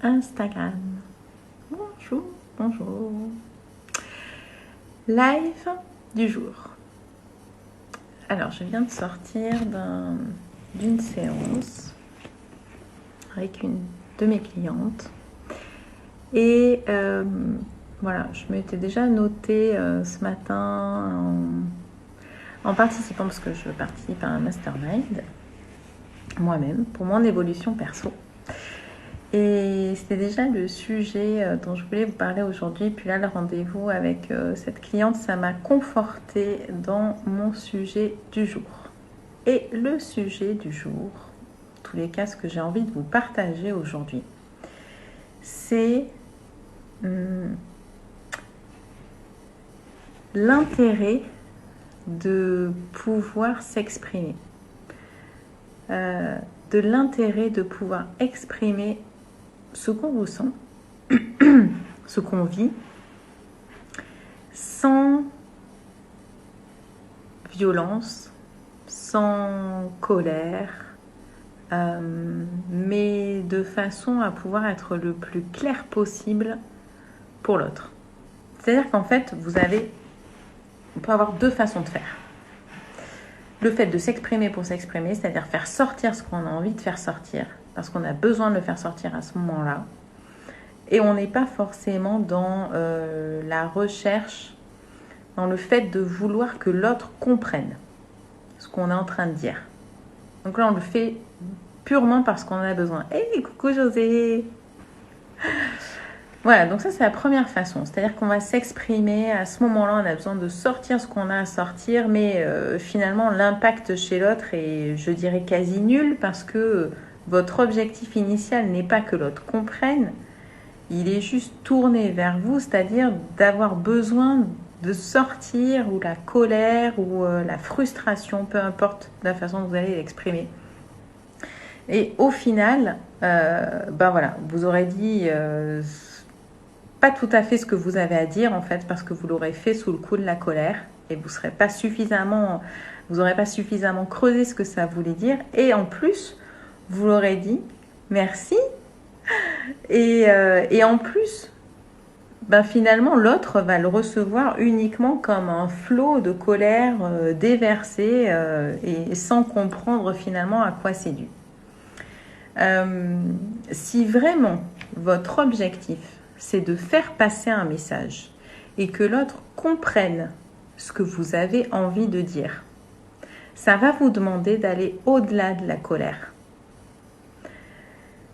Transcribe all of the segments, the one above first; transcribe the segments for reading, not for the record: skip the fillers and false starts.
Instagram. Bonjour, bonjour. Live du jour. Alors, je viens de sortir d'une séance avec une de mes clientes. Et voilà, je m'étais déjà notée ce matin en participant, parce que je participe à un mastermind moi-même pour mon évolution perso. Et c'était déjà le sujet dont je voulais vous parler aujourd'hui. Puis là, le rendez-vous avec cette cliente, ça m'a confortée dans mon sujet du jour. Et le sujet du jour, en tous les cas, ce que j'ai envie de vous partager aujourd'hui, c'est l'intérêt de pouvoir s'exprimer. De l'intérêt de pouvoir exprimer ce qu'on ressent, ce qu'on vit, sans violence, sans colère, mais de façon à pouvoir être le plus clair possible pour l'autre. C'est-à-dire qu'en fait, on peut avoir deux façons de faire. Le fait de s'exprimer pour s'exprimer, c'est-à-dire faire sortir ce qu'on a envie de faire sortir, parce qu'on a besoin de le faire sortir à ce moment-là. Et on n'est pas forcément dans la recherche, dans le fait de vouloir que l'autre comprenne ce qu'on est en train de dire. Donc là, on le fait purement parce qu'on en a besoin. Hey, coucou José! Voilà, donc ça c'est la première façon. C'est-à-dire qu'on va s'exprimer, à ce moment-là, on a besoin de sortir ce qu'on a à sortir, mais finalement, l'impact chez l'autre est, je dirais, quasi nul, parce que votre objectif initial n'est pas que l'autre comprenne, il est juste tourné vers vous, c'est-à-dire d'avoir besoin de sortir, ou la colère, ou la frustration, peu importe la façon dont vous allez l'exprimer. Et au final, voilà, vous aurez dit pas tout à fait ce que vous avez à dire, en fait, parce que vous l'aurez fait sous le coup de la colère, et vous n'aurez pas suffisamment creusé ce que ça voulait dire, et en plus, vous l'aurez dit merci, et en plus, finalement, l'autre va le recevoir uniquement comme un flot de colère déversé et sans comprendre finalement à quoi c'est dû. Si vraiment votre objectif, c'est de faire passer un message et que l'autre comprenne ce que vous avez envie de dire, ça va vous demander d'aller au-delà de la colère.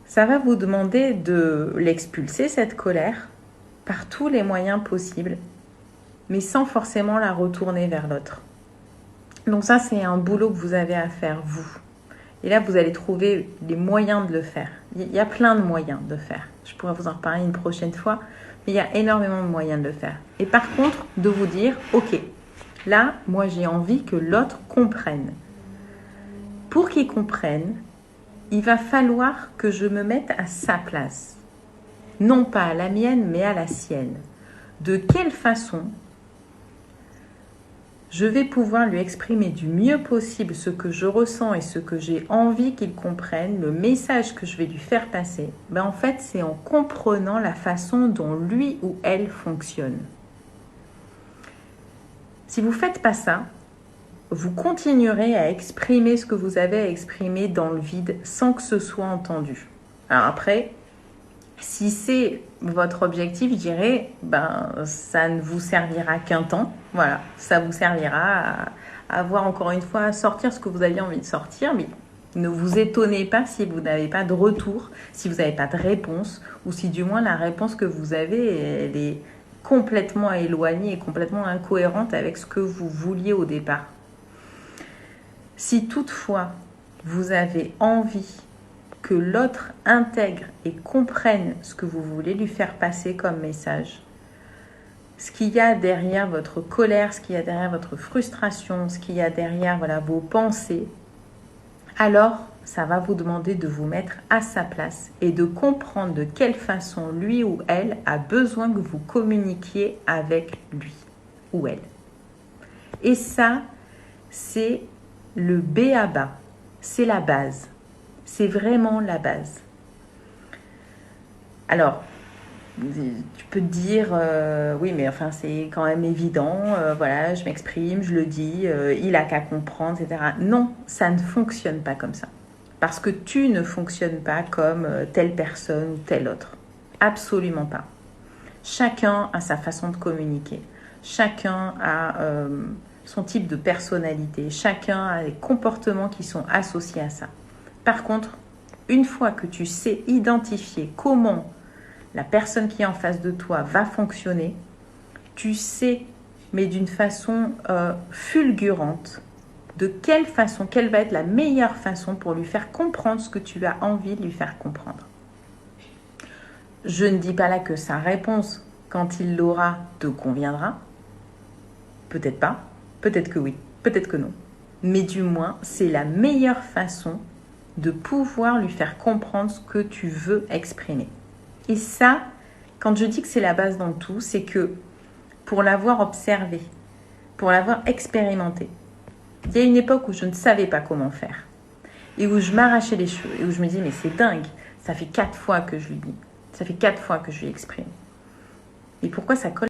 Ça va vous demander de l'expulser, cette colère, par tous les moyens possibles, mais sans forcément la retourner vers l'autre. Donc ça, c'est un boulot que vous avez à faire, vous. Et là, vous allez trouver les moyens de le faire. Il y a plein de moyens de faire. Je pourrais vous en reparler une prochaine fois, mais il y a énormément de moyens de le faire. Et par contre, de vous dire, ok, là, moi, j'ai envie que l'autre comprenne. Pour qu'il comprenne, il va falloir que je me mette à sa place. Non pas à la mienne, mais à la sienne. De quelle façon je vais pouvoir lui exprimer du mieux possible ce que je ressens et ce que j'ai envie qu'il comprenne, le message que je vais lui faire passer. En fait, c'est en comprenant la façon dont lui ou elle fonctionne. Si vous ne faites pas ça, vous continuerez à exprimer ce que vous avez à exprimer dans le vide sans que ce soit entendu. Alors après, si c'est votre objectif, je dirais, ça ne vous servira qu'un temps. Voilà, ça vous servira à voir encore une fois, à sortir ce que vous aviez envie de sortir, mais ne vous étonnez pas si vous n'avez pas de retour, si vous n'avez pas de réponse, ou si du moins la réponse que vous avez, elle est complètement éloignée et complètement incohérente avec ce que vous vouliez au départ. Si toutefois vous avez envie que l'autre intègre et comprenne ce que vous voulez lui faire passer comme message, ce qu'il y a derrière votre colère, ce qu'il y a derrière votre frustration, ce qu'il y a derrière vos pensées, alors ça va vous demander de vous mettre à sa place et de comprendre de quelle façon lui ou elle a besoin que vous communiquiez avec lui ou elle. Et ça, c'est le b.a.-ba, c'est la base. C'est vraiment la base. Alors, tu peux te dire, oui, mais enfin, c'est quand même évident, voilà, je m'exprime, je le dis, il a qu'à comprendre, etc. Non, ça ne fonctionne pas comme ça. Parce que tu ne fonctionnes pas comme telle personne ou telle autre. Absolument pas. Chacun a sa façon de communiquer. Chacun a son type de personnalité. Chacun a des comportements qui sont associés à ça. Par contre, une fois que tu sais identifier comment la personne qui est en face de toi va fonctionner, tu sais, mais d'une façon fulgurante, de quelle façon, quelle va être la meilleure façon pour lui faire comprendre ce que tu as envie de lui faire comprendre. Je ne dis pas là que sa réponse, quand il l'aura, te conviendra. Peut-être pas, peut-être que oui, peut-être que non. Mais du moins, c'est la meilleure façon de pouvoir lui faire comprendre ce que tu veux exprimer. Et ça, quand je dis que c'est la base dans tout, c'est que pour l'avoir observé, pour l'avoir expérimenté, il y a une époque où je ne savais pas comment faire et où je m'arrachais les cheveux et où je me disais mais c'est dingue, ça fait 4 fois que je lui dis, ça fait 4 fois que je lui exprime. Et pourquoi ça colle